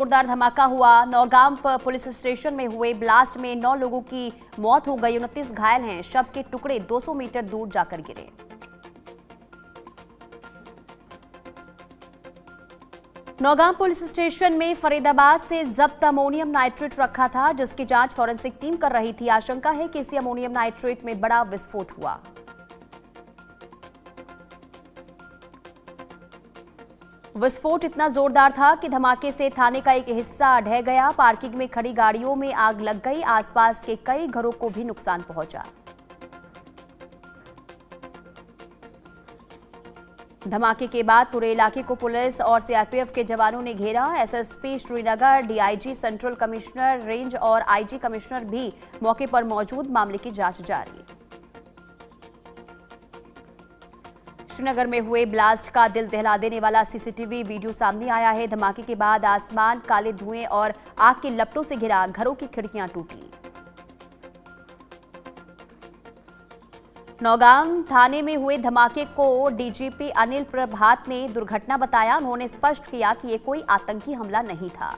जोरदार धमाका हुआ। नौगाम पुलिस स्टेशन में हुए ब्लास्ट में 9 लोगों की मौत हो गई, 29 घायल हैं। शव के टुकड़े 200 मीटर दूर जाकर गिरे। नौगाम पुलिस स्टेशन में फरीदाबाद से जब्त अमोनियम नाइट्रेट रखा था, जिसकी जांच फॉरेंसिक टीम कर रही थी। आशंका है कि इसी अमोनियम नाइट्रेट में बड़ा विस्फोट हुआ। विस्फोट इतना जोरदार था कि धमाके से थाने का एक हिस्सा ढह गया। पार्किंग में खड़ी गाड़ियों में आग लग गई। आसपास के कई घरों को भी नुकसान पहुंचा। धमाके के बाद पूरे इलाके को पुलिस और सीआरपीएफ के जवानों ने घेरा। SSP Srinagar, DIG central commissioner range और आईजी कमिश्नर भी मौके पर मौजूद। मामले की जांच जारी। श्रीनगर में हुए ब्लास्ट का दिल दहला देने वाला सीसीटीवी वीडियो सामने आया है। धमाके के बाद आसमान काले धुएं और आग के लपटों से घिरा। घरों की खिड़कियां टूटी। नौगाम थाने में हुए धमाके को डीजीपी अनिल प्रभात ने दुर्घटना बताया। उन्होंने स्पष्ट किया कि यह कोई आतंकी हमला नहीं था।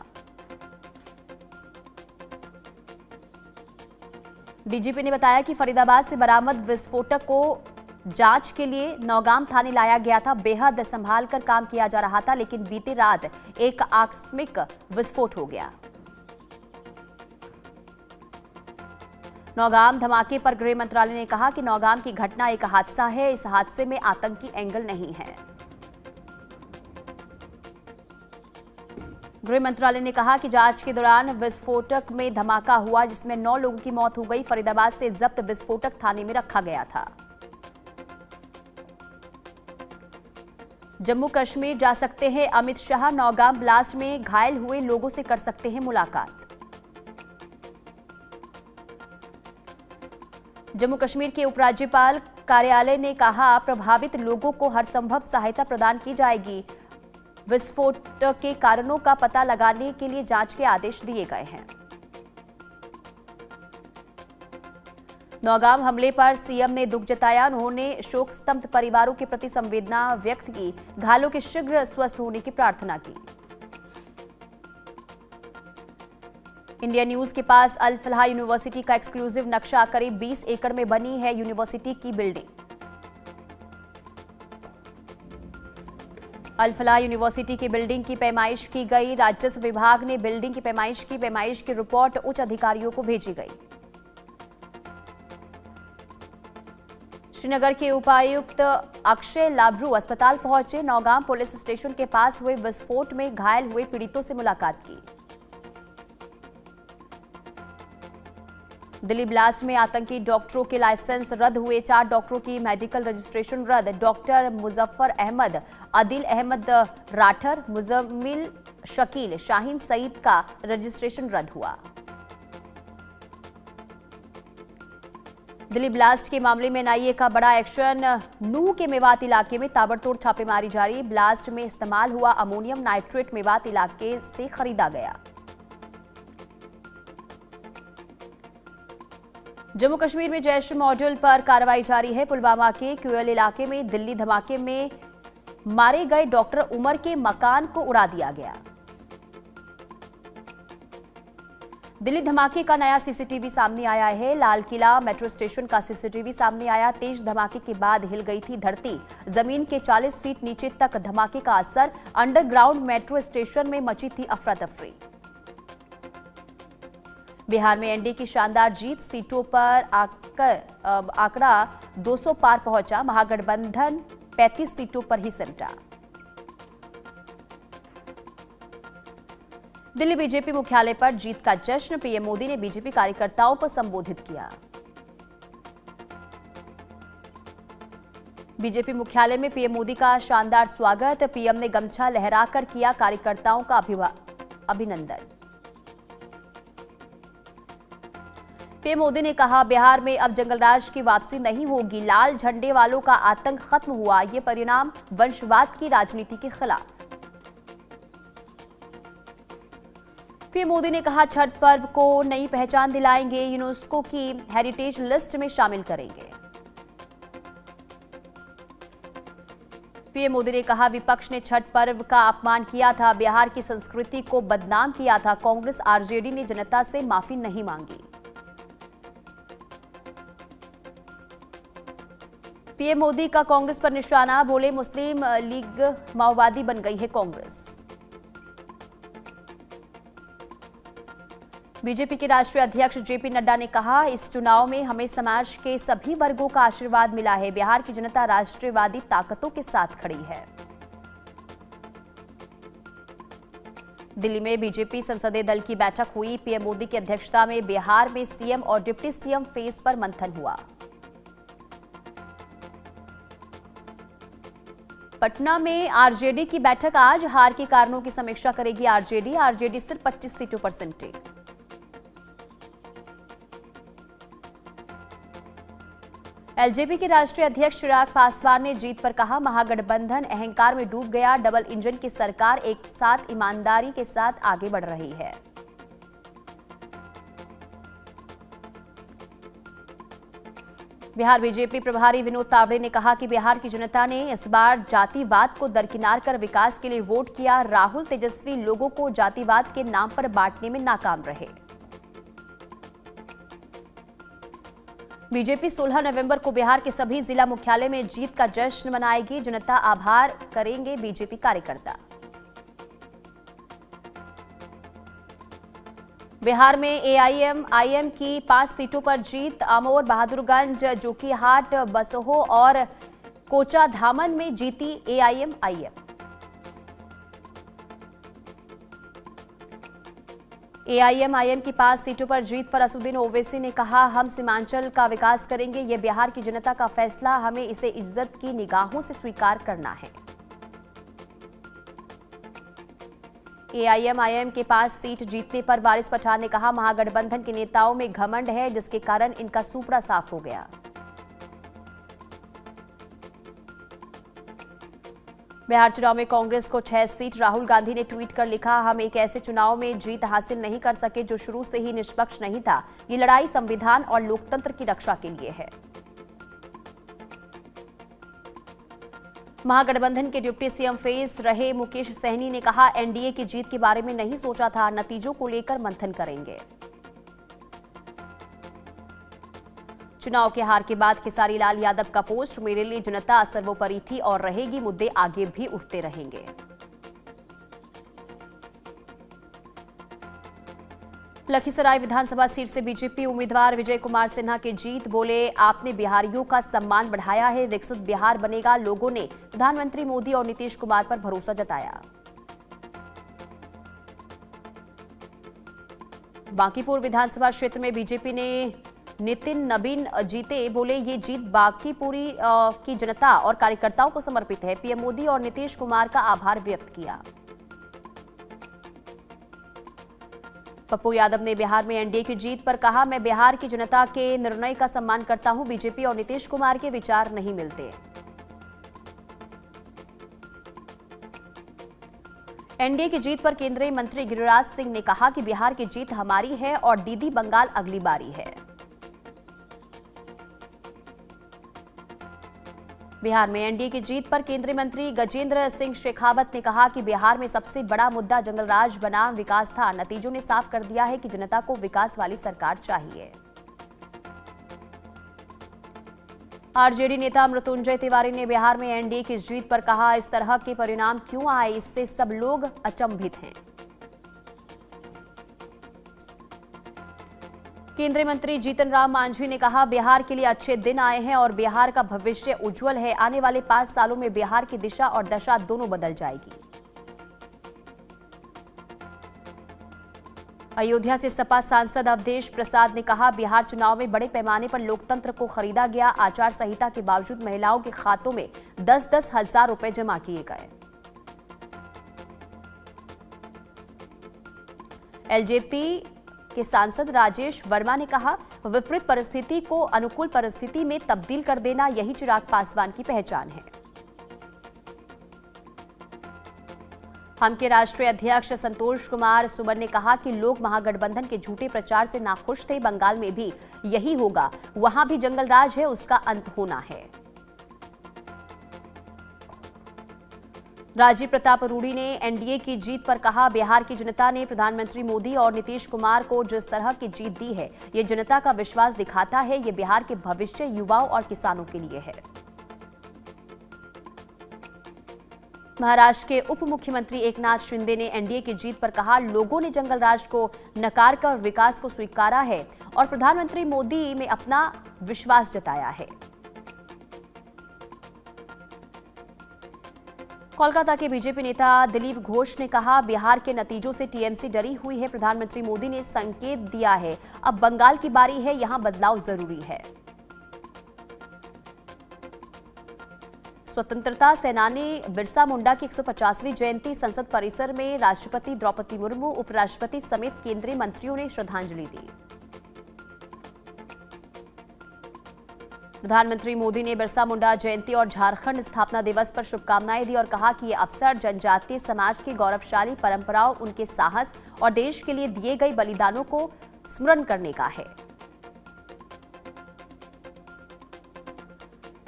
डीजीपी ने बताया कि फरीदाबाद से बरामद विस्फोटक को जांच के लिए नौगाम थाने लाया गया था। बेहद संभाल कर काम किया जा रहा था, लेकिन बीती रात एक आकस्मिक विस्फोट हो गया। नौगाम धमाके पर गृह मंत्रालय ने कहा कि नौगाम की घटना एक हादसा है। इस हादसे में आतंकी एंगल नहीं है। गृह मंत्रालय ने कहा कि जांच के दौरान विस्फोटक में धमाका हुआ, जिसमें 9 लोगों की मौत हो गई। फरीदाबाद से जब्त विस्फोटक थाने में रखा गया था। जम्मू कश्मीर जा सकते हैं अमित शाह। नौगाम ब्लास्ट में घायल हुए लोगों से कर सकते हैं मुलाकात। जम्मू कश्मीर के उपराज्यपाल कार्यालय ने कहा, प्रभावित लोगों को हर संभव सहायता प्रदान की जाएगी। विस्फोट के कारणों का पता लगाने के लिए जांच के आदेश दिए गए हैं। नौगाम हमले पर सीएम ने दुख जताया। उन्होंने शोक स्तब्ध परिवारों के प्रति संवेदना व्यक्त की। घायलों के शीघ्र स्वस्थ होने की प्रार्थना की। इंडिया न्यूज के पास अल फलाह यूनिवर्सिटी का एक्सक्लूसिव नक्शा। करीब 20 एकड़ में बनी है यूनिवर्सिटी की बिल्डिंग। अल फलाह यूनिवर्सिटी की बिल्डिंग की पैमाइश की गई। राजस्व विभाग ने बिल्डिंग की पैमाइश की। पैमाइश की रिपोर्ट उच्च अधिकारियों को भेजी गई। श्रीनगर के उपायुक्त अक्षय लाभरू अस्पताल पहुंचे। नौगाम पुलिस स्टेशन के पास हुए विस्फोट में घायल हुए पीड़ितों से मुलाकात की। दिल्ली ब्लास्ट में आतंकी डॉक्टरों के लाइसेंस रद्द हुए। 4 डॉक्टरों की मेडिकल रजिस्ट्रेशन रद्द। डॉक्टर मुजफ्फर अहमद, आदिल अहमद राठर, मुजम्मिल शकील, शाहीन सईद का रजिस्ट्रेशन रद्द हुआ। दिल्ली ब्लास्ट के मामले में एनआईए का बड़ा एक्शन। नूह के मेवात इलाके में ताबड़तोड़ छापेमारी जारी। ब्लास्ट में इस्तेमाल हुआ अमोनियम नाइट्रेट मेवात इलाके से खरीदा गया। जम्मू कश्मीर में जैश मॉड्यूल पर कार्रवाई जारी है। पुलवामा के क्यूएल इलाके में दिल्ली धमाके में मारे गए डॉक्टर उमर के मकान को उड़ा दिया गया। दिल्ली धमाके का नया सीसीटीवी सामने आया है। लाल किला मेट्रो स्टेशन का सीसीटीवी सामने आया। तेज धमाके के बाद हिल गई थी धरती। जमीन के 40 फीट नीचे तक धमाके का असर। अंडरग्राउंड मेट्रो स्टेशन में मची थी अफरा तफरी। बिहार में एनडीए की शानदार जीत। सीटों पर आंकड़ा 200 पार पहुंचा। महागठबंधन 35 सीटों पर ही सिमटा। दिल्ली बीजेपी मुख्यालय पर जीत का जश्न। पीएम मोदी ने बीजेपी कार्यकर्ताओं को संबोधित किया। बीजेपी मुख्यालय में पीएम मोदी का शानदार स्वागत। पीएम ने गमछा लहराकर किया कार्यकर्ताओं का अभिनंदन। पीएम मोदी ने कहा, बिहार में अब जंगलराज की वापसी नहीं होगी। लाल झंडे वालों का आतंक खत्म हुआ। ये परिणाम वंशवाद की राजनीति के खिलाफ। पीएम मोदी ने कहा, छठ पर्व को नई पहचान दिलाएंगे। यूनेस्को की हेरिटेज लिस्ट में शामिल करेंगे। पीएम मोदी ने कहा, विपक्ष ने छठ पर्व का अपमान किया था, बिहार की संस्कृति को बदनाम किया था। कांग्रेस आरजेडी ने जनता से माफी नहीं मांगी। पीएम मोदी का कांग्रेस पर निशाना, बोले मुस्लिम लीग माओवादी बन गई है कांग्रेस। बीजेपी के राष्ट्रीय अध्यक्ष जेपी नड्डा ने कहा, इस चुनाव में हमें समाज के सभी वर्गों का आशीर्वाद मिला है। बिहार की जनता राष्ट्रवादी ताकतों के साथ खड़ी है। दिल्ली में बीजेपी संसदीय दल की बैठक हुई। पीएम मोदी की अध्यक्षता में बिहार में सीएम और डिप्टी सीएम फेस पर मंथन हुआ। पटना में आरजेडी की बैठक आज, हार के कारणों की समीक्षा करेगी आरजेडी सिर्फ 25 सीटों पर सिमटी। एलजेपी के राष्ट्रीय अध्यक्ष चिराग पासवान ने जीत पर कहा, महागठबंधन अहंकार में डूब गया। डबल इंजन की सरकार एक साथ ईमानदारी के साथ आगे बढ़ रही है। बिहार बीजेपी प्रभारी विनोद तावड़े ने कहा कि बिहार की जनता ने इस बार जातिवाद को दरकिनार कर विकास के लिए वोट किया। राहुल तेजस्वी लोगों को जातिवाद के नाम पर बांटने में नाकाम रहे। बीजेपी 16 नवंबर को बिहार के सभी जिला मुख्यालय में जीत का जश्न मनाएगी। जनता आभार करेंगे बीजेपी कार्यकर्ता। बिहार में एआईएमआईएम की 5 सीटों पर जीत। अमोर, बहादुरगंज, जोकीहाट, बसहो और कोचाधामन में जीती एआईएमआईएम। एआईएमआईएम की 5 सीटों पर जीत पर असदुद्दीन ओवैसी ने कहा, हम सीमांचल का विकास करेंगे। यह बिहार की जनता का फैसला, हमें इसे इज्जत की निगाहों से स्वीकार करना है। एआईएमआईएम के 5 सीट जीतने पर वारिस पठान ने कहा, महागठबंधन के नेताओं में घमंड है, जिसके कारण इनका सूपड़ा साफ हो गया। बिहार चुनाव में कांग्रेस को 6 सीट। राहुल गांधी ने ट्वीट कर लिखा, हम एक ऐसे चुनाव में जीत हासिल नहीं कर सके जो शुरू से ही निष्पक्ष नहीं था। ये लड़ाई संविधान और लोकतंत्र की रक्षा के लिए है। महागठबंधन के डिप्टी सीएम फेस रहे मुकेश सहनी ने कहा, एनडीए की जीत के बारे में नहीं सोचा था, नतीजों को लेकर मंथन करेंगे। चुनाव के हार के बाद खेसारी लाल यादव का पोस्ट, मेरे लिए जनता सर्वोपरि थी और रहेगी, मुद्दे आगे भी उठते रहेंगे। लखीसराय विधानसभा सीट से बीजेपी उम्मीदवार विजय कुमार सिन्हा की जीत, बोले आपने बिहारियों का सम्मान बढ़ाया है, विकसित बिहार बनेगा। लोगों ने प्रधानमंत्री मोदी और नीतीश कुमार पर भरोसा जताया। बांकीपुर विधानसभा क्षेत्र में बीजेपी ने नितिन नबीन जीते, बोले ये जीत बांकीपुरी की जनता और कार्यकर्ताओं को समर्पित है। पीएम मोदी और नीतीश कुमार का आभार व्यक्त किया। पप्पू यादव ने बिहार में एनडीए की जीत पर कहा, मैं बिहार की जनता के निर्णय का सम्मान करता हूं, बीजेपी और नीतीश कुमार के विचार नहीं मिलते। एनडीए की जीत पर केंद्रीय मंत्री गिरिराज सिंह ने कहा कि बिहार की जीत हमारी है और दीदी बंगाल अगली बारी है। बिहार में एनडीए की जीत पर केंद्रीय मंत्री गजेंद्र सिंह शेखावत ने कहा कि बिहार में सबसे बड़ा मुद्दा जंगलराज बनाम विकास था। नतीजों ने साफ कर दिया है कि जनता को विकास वाली सरकार चाहिए। आरजेडी नेता मृत्युंजय तिवारी ने बिहार में एनडीए की जीत पर कहा, इस तरह के परिणाम क्यों आए, इससे सब लोग अचंभित हैं। केंद्रीय मंत्री जीतन राम मांझी ने कहा, बिहार के लिए अच्छे दिन आए हैं और बिहार का भविष्य उज्जवल है। आने वाले 5 सालों में बिहार की दिशा और दशा दोनों बदल जाएगी। अयोध्या से सपा सांसद अवधेश प्रसाद ने कहा, बिहार चुनाव में बड़े पैमाने पर लोकतंत्र को खरीदा गया। आचार संहिता के बावजूद महिलाओं के खातों में 10-10 हजार रुपए जमा किए गए। एलजेपी के सांसद राजेश वर्मा ने कहा, विपरीत परिस्थिति को अनुकूल परिस्थिति में तब्दील कर देना, यही चिराग पासवान की पहचान है। हम के राष्ट्रीय अध्यक्ष संतोष कुमार सुमन ने कहा कि लोग महागठबंधन के झूठे प्रचार से नाखुश थे। बंगाल में भी यही होगा, वहां भी जंगल राज है, उसका अंत होना है। राजीव प्रताप रूडी ने एनडीए की जीत पर कहा, बिहार की जनता ने प्रधानमंत्री मोदी और नीतीश कुमार को जिस तरह की जीत दी है, ये जनता का विश्वास दिखाता है। ये बिहार के भविष्य, युवाओं और किसानों के लिए है। महाराष्ट्र के उप मुख्यमंत्री एकनाथ शिंदे ने एनडीए की जीत पर कहा, लोगों ने जंगल राज को नकार कर विकास को स्वीकारा है और प्रधानमंत्री मोदी में अपना विश्वास जताया है। कोलकाता के बीजेपी नेता दिलीप घोष ने कहा, बिहार के नतीजों से टीएमसी डरी हुई है। प्रधानमंत्री मोदी ने संकेत दिया है, अब बंगाल की बारी है, यहां बदलाव जरूरी है। स्वतंत्रता सेनानी बिरसा मुंडा की 150वीं जयंती संसद परिसर में राष्ट्रपति द्रौपदी मुर्मू, उपराष्ट्रपति समेत केंद्रीय मंत्रियों ने श्रद्धांजलि दी। प्रधानमंत्री मोदी ने बिरसा मुंडा जयंती और झारखंड स्थापना दिवस पर शुभकामनाएं दी और कहा कि यह अवसर जनजातीय समाज की गौरवशाली परंपराओं, उनके साहस और देश के लिए दिए गए बलिदानों को स्मरण करने का है।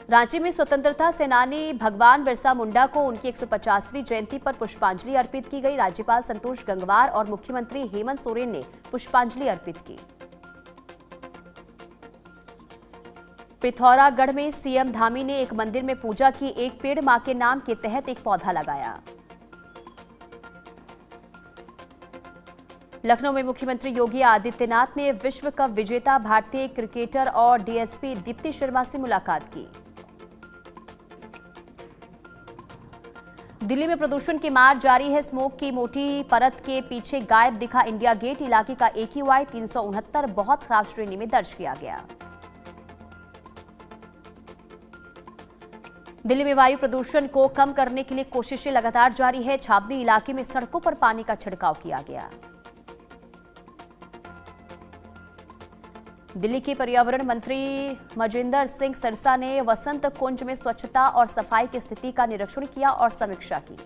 रांची में स्वतंत्रता सेनानी भगवान बिरसा मुंडा को उनकी 150वीं जयंती पर पुष्पांजलि अर्पित की गई। राज्यपाल संतोष गंगवार और मुख्यमंत्री हेमंत सोरेन ने पुष्पांजलि अर्पित की। पिथौरागढ़ में सीएम धामी ने एक मंदिर में पूजा की। एक पेड़ मां के नाम के तहत एक पौधा लगाया। लखनऊ में मुख्यमंत्री योगी आदित्यनाथ ने विश्व कप विजेता भारतीय क्रिकेटर और डीएसपी दीप्ति शर्मा से मुलाकात की। दिल्ली में प्रदूषण की मार जारी है। स्मोक की मोटी परत के पीछे गायब दिखा इंडिया गेट इलाके का AQI 369 बहुत खराब श्रेणी में दर्ज किया गया। दिल्ली में वायु प्रदूषण को कम करने के लिए कोशिशें लगातार जारी है। छावनी इलाके में सड़कों पर पानी का छिड़काव किया गया। दिल्ली के पर्यावरण मंत्री मजिंदर सिंह सिरसा ने वसंत कुंज में स्वच्छता और सफाई की स्थिति का निरीक्षण किया और समीक्षा की।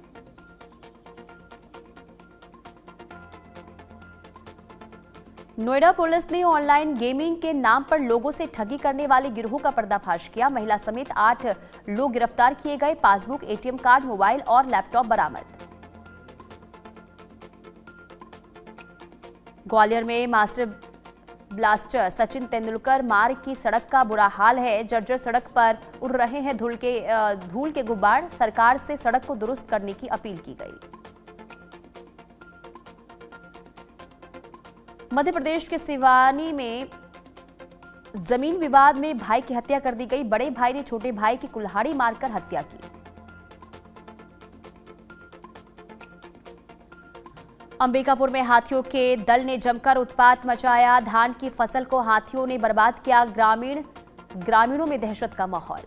नोएडा पुलिस ने ऑनलाइन गेमिंग के नाम पर लोगों से ठगी करने वाले गिरोह का पर्दाफाश किया। महिला समेत 8 लोग गिरफ्तार किए गए। पासबुक, ATM कार्ड, मोबाइल और लैपटॉप बरामद। ग्वालियर में मास्टर ब्लास्टर सचिन तेंदुलकर मार्ग की सड़क का बुरा हाल है। जर्जर सड़क पर उड़ रहे हैं धूल के गुब्बार। सरकार से सड़क को दुरुस्त करने की अपील की गई। मध्य प्रदेश के सिवानी में जमीन विवाद में भाई की हत्या कर दी गई। बड़े भाई ने छोटे भाई की कुल्हाड़ी मारकर हत्या की। अंबिकापुर में हाथियों के दल ने जमकर उत्पात मचाया। धान की फसल को हाथियों ने बर्बाद किया। ग्रामीणों में दहशत का माहौल।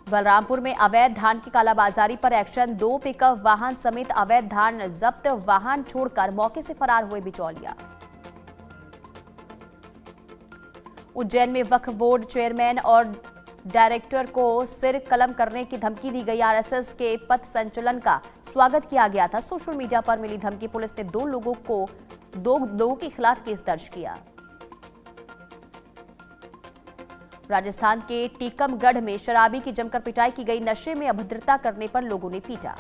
बलरामपुर में अवैध धान की कालाबाजारी पर एक्शन। 2 पिकअप वाहन समेत अवैध धान जब्त। वाहन छोड़कर मौके से फरार हुए बिचौलिया। उज्जैन में वक्फ बोर्ड चेयरमैन और डायरेक्टर को सिर कलम करने की धमकी दी गई। आरएसएस के पथ संचलन का स्वागत किया गया था। सोशल मीडिया पर मिली धमकी। पुलिस ने 2 लोगों के खिलाफ केस दर्ज किया। राजस्थान के टीकमगढ़ में शराबी की जमकर पिटाई की गई। नशे में अभद्रता करने पर लोगों ने पीटा।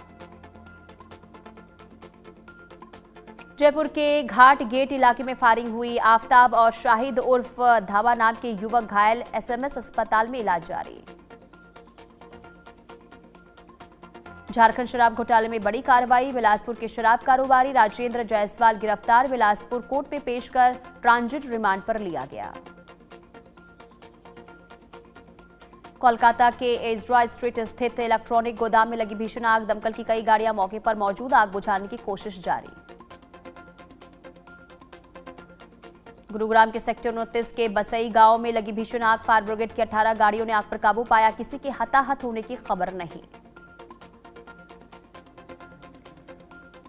जयपुर के घाट गेट इलाके में फायरिंग हुई। आफताब और शाहिद उर्फ धावा नाम के युवक घायल। एसएमएस अस्पताल में इलाज जारी। झारखंड शराब घोटाले में बड़ी कार्रवाई। बिलासपुर के शराब कारोबारी राजेंद्र जायसवाल गिरफ्तार। बिलासपुर कोर्ट में पेश कर ट्रांजिट रिमांड पर लिया गया। कोलकाता के एजरा स्ट्रीट स्थित इलेक्ट्रॉनिक गोदाम में लगी भीषण आग। दमकल की कई गाड़ियां मौके पर मौजूद। आग बुझाने की कोशिश जारी। गुरुग्राम के सेक्टर 29 के बसई गांव में लगी भीषण आग। फायर ब्रिगेड की 18 गाड़ियों ने आग पर काबू पाया। किसी के हताहत होने की खबर नहीं।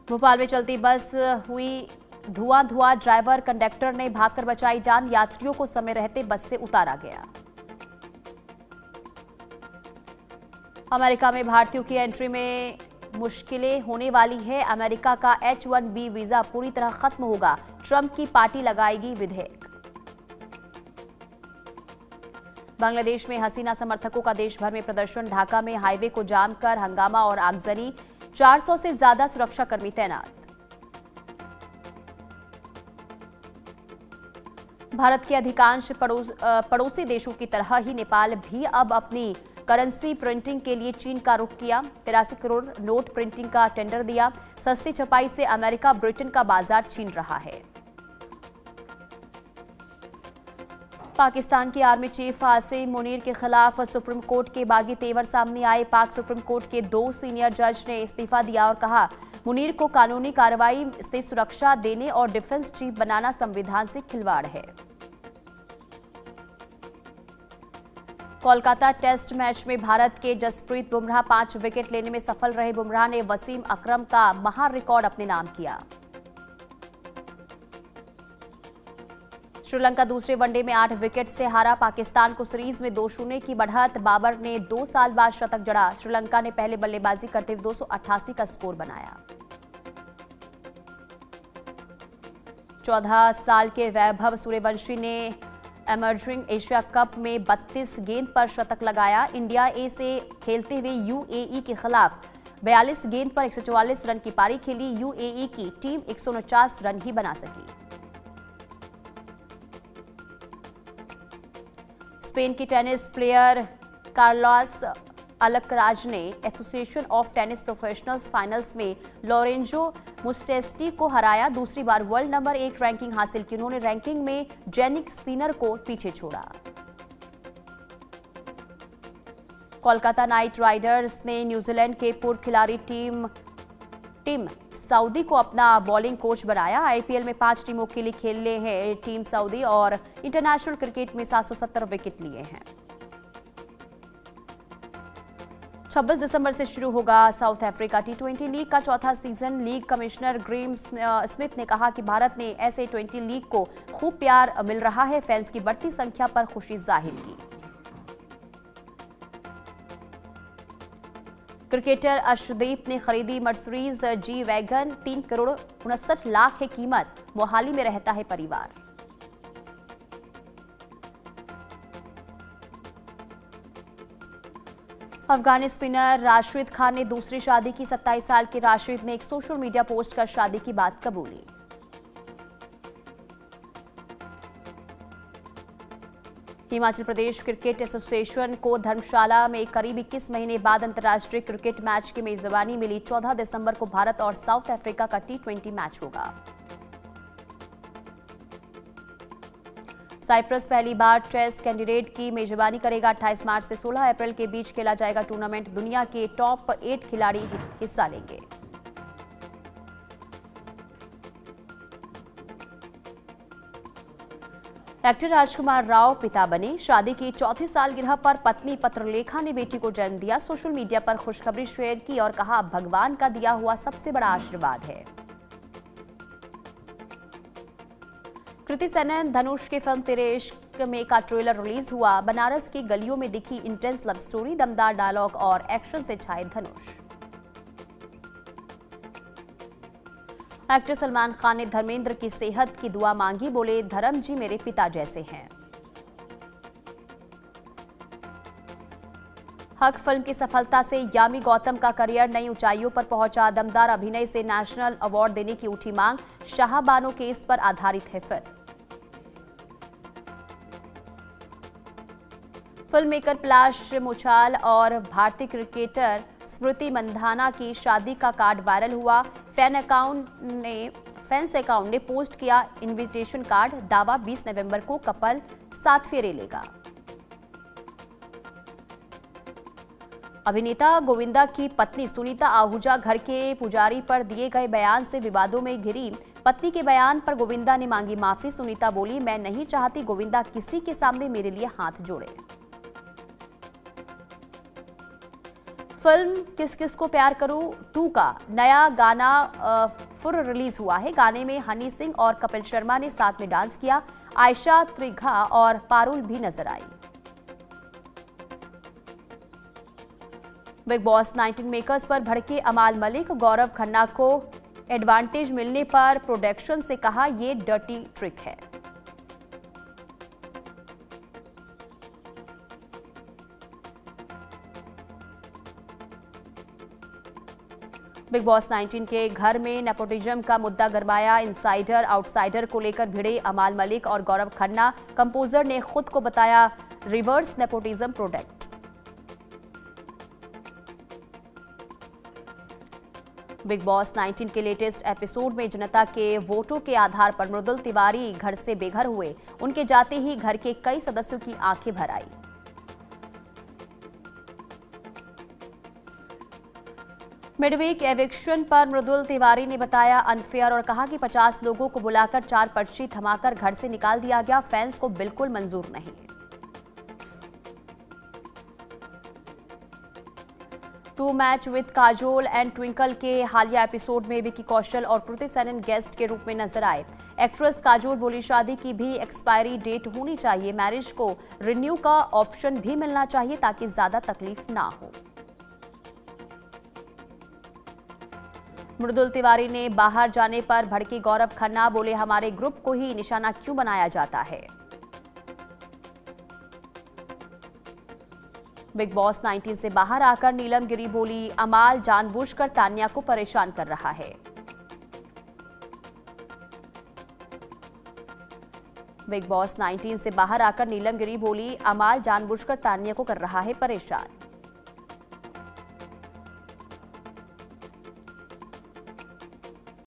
भोपाल में चलती बस हुई धुआं। ड्राइवर कंडक्टर ने भागकर बचाई जान। यात्रियों को समय रहते बस से उतारा गया। अमेरिका में भारतीयों की एंट्री में मुश्किलें होने वाली है। अमेरिका का H-1B वीजा पूरी तरह खत्म होगा। ट्रंप की पार्टी लगाएगी विधेयक। बांग्लादेश में हसीना समर्थकों का देश भर में प्रदर्शन। ढाका में हाईवे को जाम कर हंगामा और आगजनी। 400 से ज्यादा सुरक्षाकर्मी तैनात। भारत के अधिकांश पड़ोसी देशों की तरह ही नेपाल भी अब अपनी करेंसी प्रिंटिंग के लिए चीन का रुख किया। 83 करोड़ नोट प्रिंटिंग का टेंडर दिया। सस्ती छपाई से अमेरिका ब्रिटेन का बाजार छीन रहा है। पाकिस्तान की आर्मी चीफ आसिम मुनीर के खिलाफ सुप्रीम कोर्ट के बागी तेवर सामने आए। पाक सुप्रीम कोर्ट के 2 सीनियर जज ने इस्तीफा दिया और कहा, मुनीर को कानूनी कार्रवाई से सुरक्षा देने और डिफेंस चीफ बनाना संविधान से खिलवाड़ है। कोलकाता टेस्ट मैच में भारत के जसप्रीत बुमराह 5 विकेट लेने में सफल रहे। बुमराह ने वसीम अकरम का महान रिकॉर्ड अपने नाम किया। श्रीलंका दूसरे वनडे में 8 विकेट से हारा। पाकिस्तान को सीरीज में 2-0 की बढ़त। बाबर ने 2 साल बाद शतक जड़ा। श्रीलंका ने पहले बल्लेबाजी करते हुए 288 का स्कोर बनाया। 14 साल के वैभव सूर्यवंशी ने एमर्जिंग एशिया कप में 32 गेंद पर शतक लगाया। इंडिया ए से खेलते हुए यूएई के खिलाफ 42 गेंद पर 144 रन की पारी खेली। यूएई की टीम 149 रन ही बना सकी। स्पेन की टेनिस प्लेयर कार्लोस अलकराज ने association of tennis professionals finals में लोरेंजो मुस्टेस्टी को हराया। दूसरी बार वर्ल्ड नंबर 1 रैंकिंग हासिल की उन्होंने। रैंकिंग में जेनिक सिनर को पीछे छोड़ा। कोलकाता नाइट राइडर्स ने न्यूजीलैंड के पूर्व खिलाड़ी टीम सऊदी को अपना बॉलिंग कोच बनाया। आईपीएल में 5 टीमों के लिए खेले हैं टीम सऊदी और इंटरनेशनल क्रिकेट में 770 विकेट लिए हैं। 26 दिसंबर से शुरू होगा साउथ अफ्रीका टी20 लीग का चौथा season. League commissioner Graeme Smith ने कहा कि भारत ने ऐसे 20 लीग को खूब प्यार मिल रहा है। फैंस की बढ़ती संख्या पर खुशी जाहिर की। क्रिकेटर अर्शदीप ने खरीदी Mercedes G wagon. 3 crore 59 lakh है कीमत। मोहाली में रहता है परिवार। अफगानी स्पिनर राशिद खान ने दूसरी शादी की। 27 साल के राशिद ने एक सोशल मीडिया पोस्ट कर शादी की बात कबूली। हिमाचल प्रदेश क्रिकेट एसोसिएशन को धर्मशाला में करीब 21 महीने बाद अंतर्राष्ट्रीय क्रिकेट मैच की मेजबानी मिली। 14 दिसंबर को भारत और साउथ अफ्रीका का टी20 मैच होगा। साइप्रस पहली बार टेस्ट कैंडिडेट की मेजबानी करेगा। 28 मार्च से 16 अप्रैल के बीच खेला जाएगा टूर्नामेंट। दुनिया के टॉप 8 खिलाड़ी हिस्सा लेंगे। एक्टर राजकुमार राव पिता बने। शादी की चौथी सालगिरह पर पत्नी पत्रलेखा ने बेटी को जन्म दिया। सोशल मीडिया पर खुशखबरी शेयर की और कहा, भगवान का दिया हुआ सबसे बड़ा आशीर्वाद है। कृति सेनन धनुष की फिल्म तेरे इश्क में का ट्रेलर रिलीज हुआ। बनारस की गलियों में दिखी इंटेंस लव स्टोरी। दमदार डायलॉग और एक्शन से छाए धनुष। एक्टर सलमान खान ने धर्मेंद्र की सेहत की दुआ मांगी। बोले, धर्म जी मेरे पिता जैसे हैं। हक फिल्म की सफलता से यामी गौतम का करियर नई ऊंचाइयों पर पहुंचा। दमदार अभिनय से नेशनल अवार्ड देने की उठी मांग। शाहबानो केस पर आधारित है फिल्म मेकर पलाश मुछाल और भारतीय क्रिकेटर स्मृति मंधाना की शादी का कार्ड वायरल हुआ। फैंस अकाउंट ने पोस्ट किया इनविटेशन कार्ड। दावा 20 नवंबर को कपल 7 फेरे लेगा। अभिनेता गोविंदा की पत्नी सुनीता आहूजा घर के पुजारी पर दिए गए बयान से विवादों में घिरी। पत्नी के बयान पर गोविंदा ने मांगी माफी। सुनीता बोली, मैं नहीं चाहती गोविंदा किसी के सामने मेरे लिए हाथ जोड़े। फिल्म किस किस को प्यार करूं 2 का नया गाना फुर रिलीज हुआ है। गाने में हनी सिंह और कपिल शर्मा ने साथ में डांस किया। आयशा त्रिघा और पारुल भी नजर आई। बिग बॉस 19 मेकर्स पर भड़के अमाल मलिक। गौरव खन्ना को एडवांटेज मिलने पर प्रोडक्शन से कहा, ये डर्टी ट्रिक है। बिग बॉस 19 के घर में नेपोटिज्म का मुद्दा गरमाया। इनसाइडर आउटसाइडर को लेकर भिड़े अमाल मलिक और गौरव खन्ना। कंपोजर ने खुद को बताया reverse nepotism product. Big boss 19 के लेटेस्ट एपिसोड में जनता के वोटों के आधार पर मृदुल तिवारी घर से बेघर हुए। उनके जाते ही घर के कई सदस्यों की आंखें भर आई। मिडवीक एविक्शन पर मृदुल तिवारी ने बताया अनफेयर और कहा कि 50 लोगों को बुलाकर 4 पर्ची थमाकर घर से निकाल दिया गया। फैंस को बिल्कुल मंजूर नहीं। To match with Kajol and Twinkle के हालिया एपिसोड में विकी कौशल और कृति सेनन गेस्ट के रूप में नजर आए। एक्ट्रेस काजोल बोली शादी की भी एक्सपायरी डेट होनी चाहिए। मैरिज को रिन्यू का ऑप्शन भी मिलना चाहिए ताकि ज्यादा तकलीफ ना हो। मृदुल तिवारी ने बाहर जाने पर भड़के गौरव खन्ना। बोले हमारे ग्रुप को ही निशाना क्यों बनाया जाता है। बिग बॉस 19 से बाहर आकर नीलम गिरी बोली अमाल जानबूझकर तान्या को परेशान कर रहा है। बिग बॉस 19 से बाहर आकर नीलम गिरी बोली अमाल जानबूझकर तान्या को कर रहा है परेशान।